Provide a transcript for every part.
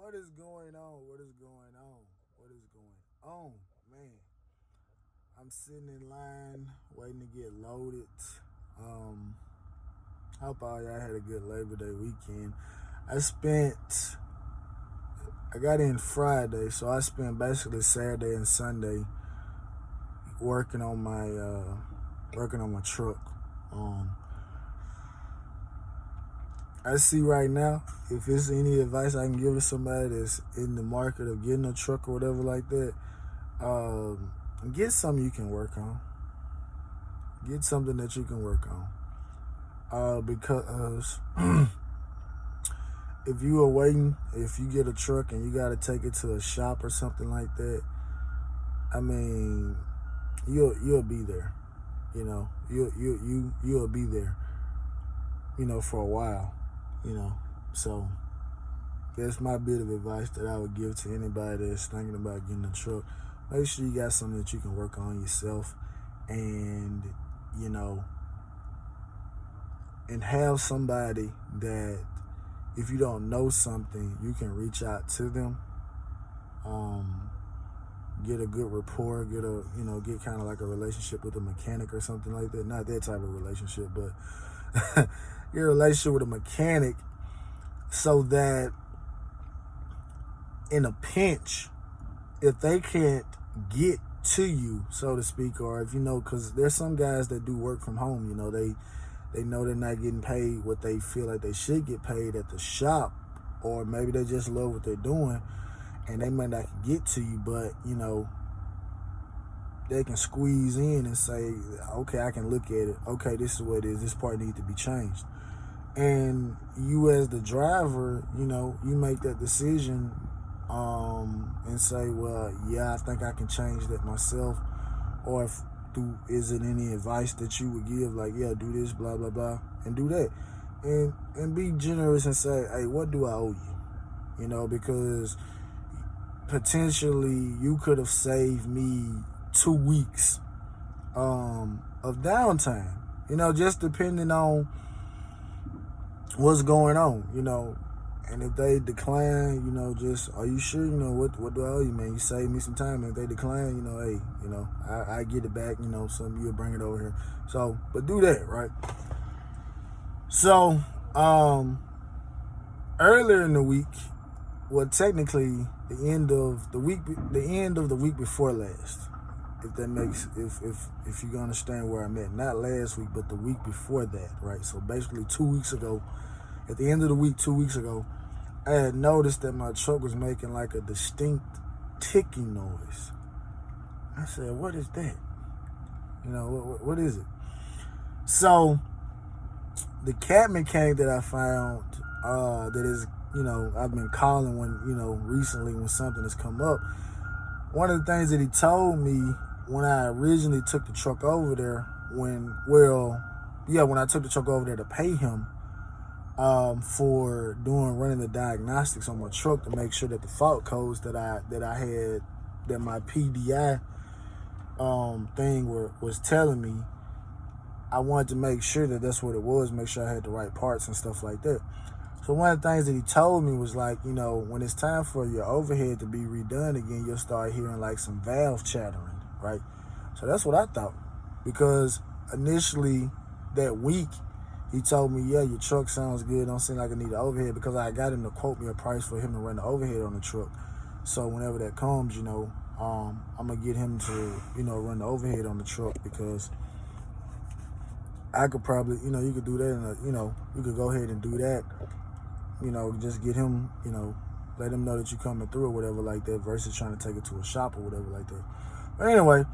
What is going on? What is going on? What is going on? Man, I'm sitting in line waiting to get loaded. Um, Hope all y'all had a good Labor Day weekend. I spent, I got in Friday, so I spent basically Saturday and Sunday working on my truck. Um, I see right now, if it's any advice I can give to somebody that's in the market of getting a truck or whatever like that, um, get something you can work on. Get something that you can work on. Because if you get a truck and you got to take it to a shop or something like that, I mean, you'll be there. You'll be there. For a while. You know, so that's my bit of advice that I would give to anybody that's thinking about getting a truck. Make sure you got something that you can work on yourself, and you know, and have somebody that if you don't know something, you can reach out to them. Um, get a good rapport, get kind of like a relationship with a mechanic or something like that. Not that type of relationship, but get a relationship with a mechanic so that in a pinch, if they can't get to you, so to speak, or if because there's some guys that do work from home, they know they're not getting paid what they feel like they should get paid at the shop, or maybe they just love what they're doing and they might not get to you, but they can squeeze in and say, okay, I can look at it. Okay, this is what it is. This part needs to be changed. And you as the driver, you make that decision and say, well, yeah, I think I can change that myself. Or is it any advice that you would give? Like, yeah, do this, blah, blah, blah, and do that. And be generous and say, hey, what do I owe you? Because potentially you could have saved me 2 weeks of downtime, just depending on what's going on. And if they decline, just, are you sure? What do I owe you, man? You saved me some time. And if they decline, hey, I get it back, some you'll bring it over here. So, but do that, right? So, earlier in the week, well, technically the end of the week before last, if that makes, if you understand where I'm at, not last week, but the week before that, right? So basically 2 weeks ago, at the end of the week, 2 weeks ago, I had noticed that my truck was making like a distinct ticking noise. I said, what is that? What is it? So the cat mechanic that I found, that is, I've been calling when, recently when something has come up. One of the things that he told me when I originally took the truck over there, when I took the truck over there to pay him, for running the diagnostics on my truck to make sure that the fault codes that I had, that my PDI thing was telling me, I wanted to make sure that that's what it was, make sure I had the right parts and stuff like that. So one of the things that he told me was like, when it's time for your overhead to be redone again, you'll start hearing like some valve chattering, right? So that's what I thought, because initially that week, he told me, yeah, your truck sounds good. Don't seem like I need an overhead, because I got him to quote me a price for him to run the overhead on the truck. So whenever that comes, I'm going to get him to, run the overhead on the truck, because I could probably, you could do that. You could go ahead and do that. Just get him, let him know that you're coming through or whatever like that, versus trying to take it to a shop or whatever like that. But anyway,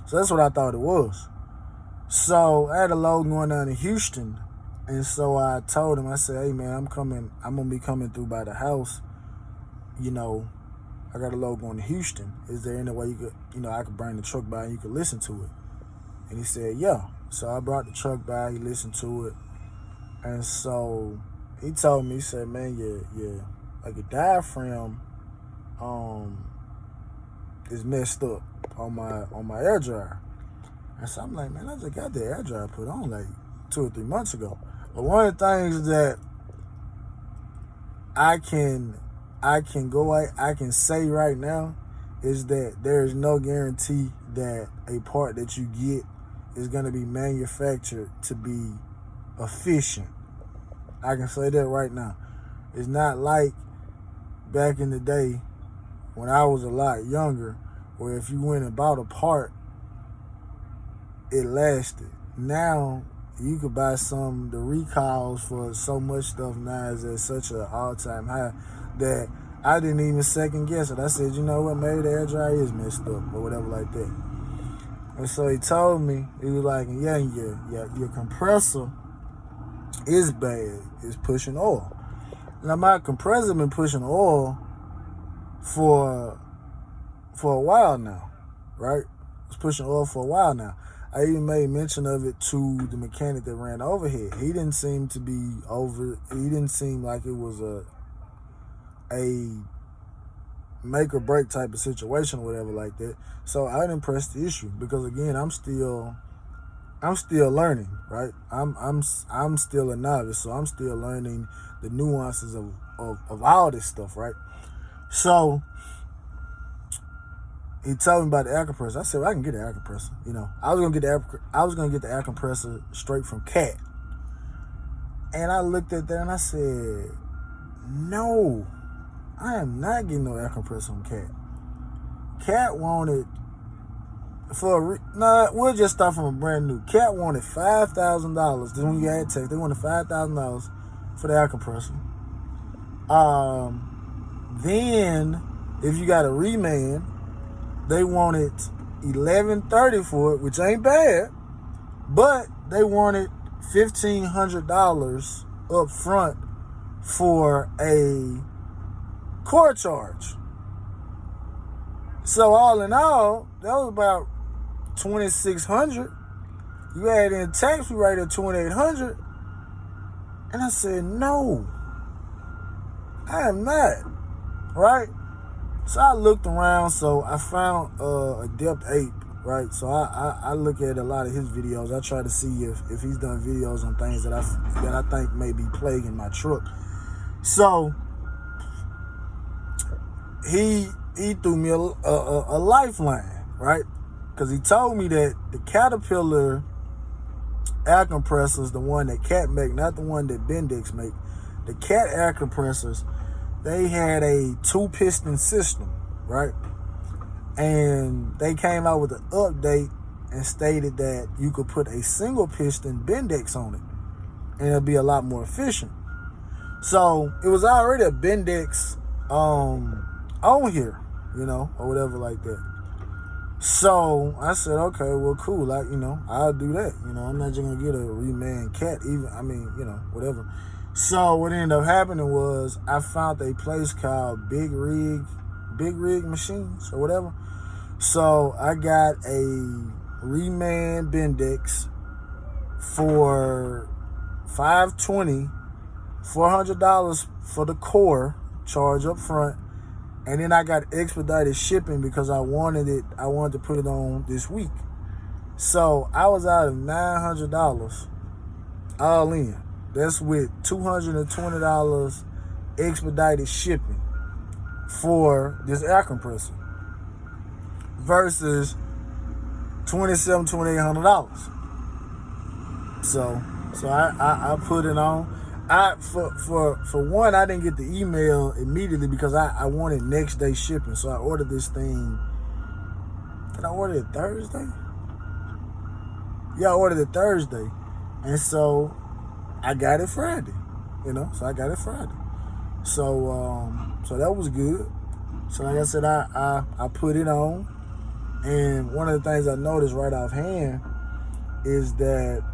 so that's what I thought it was. So I had a load going down to Houston. And so I told him, I said, hey, man, I'm going to be coming through by the house. I got a load going to Houston. Is there any way you could, I could bring the truck by and you could listen to it? And he said, yeah. So I brought the truck by, he listened to it. And so he told me, he said, man, your diaphragm is messed up on my air dryer. And so I'm like, man, I just got the air dryer put on like 2 or 3 months ago. But one of the things that I can I can say right now is that there is no guarantee that a part that you get is going to be manufactured to be efficient. I can say that right now. It's not like back in the day when I was a lot younger, where if you went and bought a part, it lasted. Now you could buy the recalls for so much stuff now is at such an all-time high that I didn't even second guess it. I said, you know what, maybe the air dryer is messed up or whatever like that. And so he told me, he was like, yeah, your compressor is bad. It's pushing oil. Now my compressor been pushing oil for a while now, right? It's pushing oil for a while now. I even made mention of it to the mechanic that ran overhead. He didn't seem to be he didn't seem like it was a make or break type of situation or whatever like that. So I didn't press the issue because again, I'm still learning, right? I'm still a novice, so I'm still learning the nuances of all this stuff, right? So he told me about the air compressor. I said, well, I can get the air compressor. You know, I was gonna get the air compressor straight from Cat. And I looked at that and I said, no, I am not getting no air compressor from Cat. Cat wanted we'll just start from a brand new. Cat wanted $5,000. This when you had tech, they wanted $5,000 for the air compressor. Then if you got a reman, they wanted $1,130 for it, which ain't bad, but they wanted $1,500 up front for a core charge. So all in all, that was about $2,600. You add in tax, we right at $2,800. And I said, no, I am not, right? So I looked around, so I found Adept Ape, right? So I look at a lot of his videos. I try to see if he's done videos on things that I think may be plaguing my truck. So he threw me a lifeline, right? Because he told me that the Caterpillar air compressors, the one that Cat make, not the one that Bendix make, the Cat air compressors, they had a 2-piston system, right? And they came out with an update and stated that you could put a single piston Bendix on it and it'll be a lot more efficient. So it was already a Bendix on here, you know, or whatever like that. So I said, okay, well, cool. I'll do that. I'm not just gonna get a reman Cat, whatever. So what ended up happening was I found a place called Big Rig Machines or whatever. So I got a reman Bendix for $520, $400 for the core charge up front. And then I got expedited shipping because I wanted to put it on this week. So I was out of $900 all in. That's with $220 expedited shipping for this air compressor versus $2,800. So I put it on. For one, I didn't get the email immediately because I wanted next day shipping. So I ordered this thing. Did I order it Thursday? Yeah, I ordered it Thursday. And so I got it Friday. So I got it Friday. So that was good. So like I said, I put it on. And one of the things I noticed right offhand is that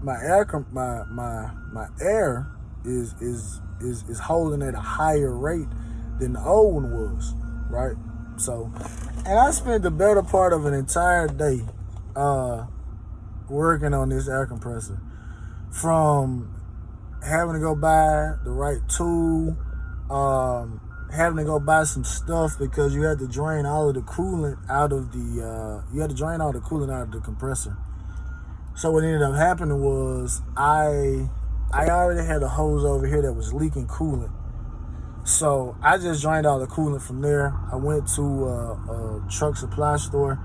my air is holding at a higher rate than the old one was, right? So, and I spent the better part of an entire day working on this air compressor, from having to go buy the right tool, having to go buy some stuff because you had to drain all of the coolant out of the compressor. So what ended up happening was I I already had a hose over here that was leaking coolant. So I just drained all the coolant from there. I went to a truck supply store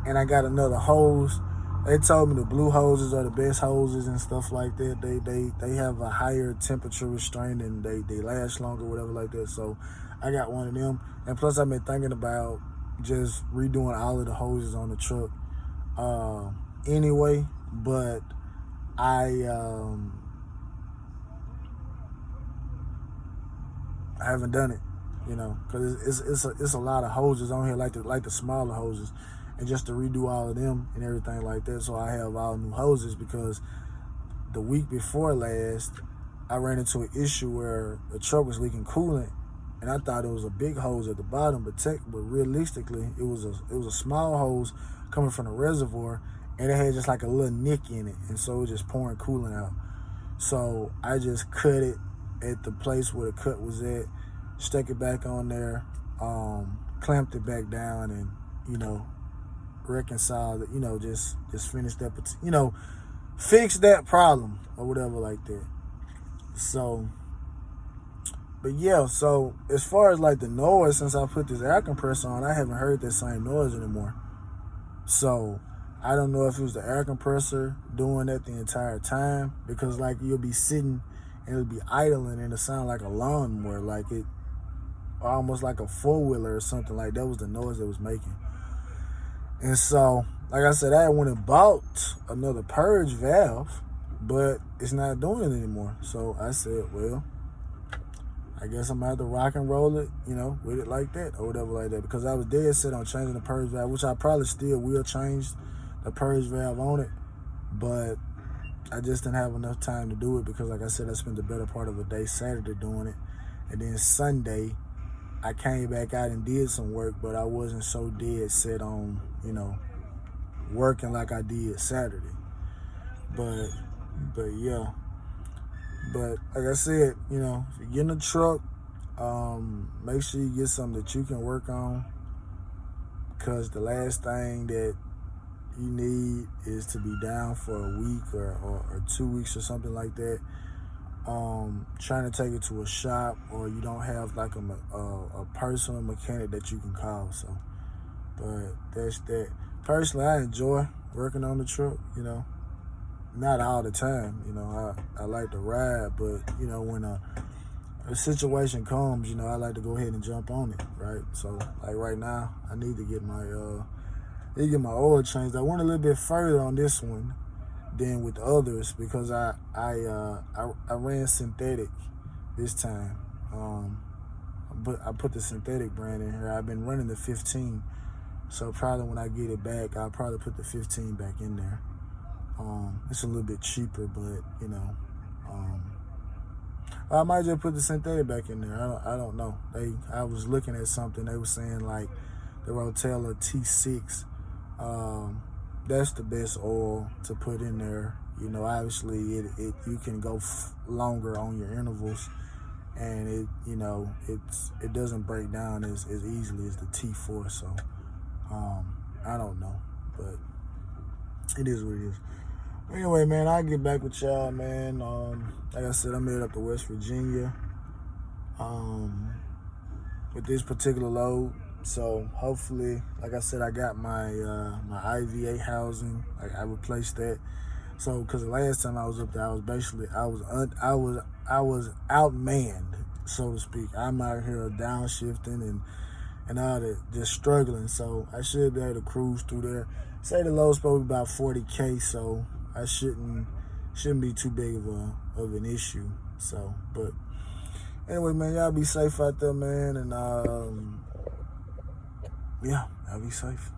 and I got another hose. They told me the blue hoses are the best hoses and stuff like that. They have a higher temperature restraint and they last longer, whatever like that. So I got one of them. And plus I've been thinking about just redoing all of the hoses on the truck anyway. But I haven't done it, because it's a lot of hoses on here, like the smaller hoses, and just to redo all of them and everything like that. So I have all new hoses because the week before last, I ran into an issue where the truck was leaking coolant, and I thought it was a big hose at the bottom, but realistically, it was a small hose coming from the reservoir, and it had just like a little nick in it, and so it was just pouring coolant out. So I just cut it at the place where the cut was at, stuck it back on there, clamped it back down, and reconciled it. Just finished that, fix that problem or whatever like that. So, but yeah. So as far as like the noise, since I put this air compressor on, I haven't heard that same noise anymore. So I don't know if it was the air compressor doing that the entire time, because like you'll be sitting and it'll be idling and it'll sound like a lawnmower, like it almost like a four-wheeler or something. Like that was the noise it was making. And so, like I said, I went and bought another purge valve, but it's not doing it anymore. So I said, well, I guess I'm gonna have to rock and roll it, with it like that or whatever like that, because I was dead set on changing the purge valve, which I probably still will change the purge valve on it, but I just didn't have enough time to do it because, like I said, I spent the better part of a day Saturday doing it. And then Sunday, I came back out and did some work, but I wasn't so dead set on, working like I did Saturday. But yeah. But like I said, if you get in a truck, make sure you get something that you can work on, because the last thing that you need is to be down for a week or 2 weeks or something like that, trying to take it to a shop, or you don't have like a personal mechanic that you can call. So, but that's that. Personally, I enjoy working on the truck, not all the time. I like to ride, but when a situation comes, I like to go ahead and jump on it, right? So like right now, I need to get my oil changed. I went a little bit further on this one than with others because I ran synthetic this time. But I put the synthetic brand in here. I've been running the 15, so probably when I get it back, I'll probably put the 15 back in there. It's a little bit cheaper, but I might just put the synthetic back in there. I don't know. I was looking at something. They were saying like the Rotella T6. That's the best oil to put in there. Obviously you can go longer on your intervals, and it doesn't break down as easily as the T4. So I don't know, but it is what it is. Anyway, man, I'll get back with y'all, man. Like I said, I'm headed up to West Virginia with this particular load. So hopefully, like I said, I got my IVA housing. I replaced that. So because the last time I was up there, I was outmanned, so to speak. I'm out here downshifting and all that, just struggling. So I should be able to cruise through there. Say the low's supposed to be about 40K, so I shouldn't be too big of an issue. So, but anyway, man, y'all be safe out there, man, and yeah, y'all be safe.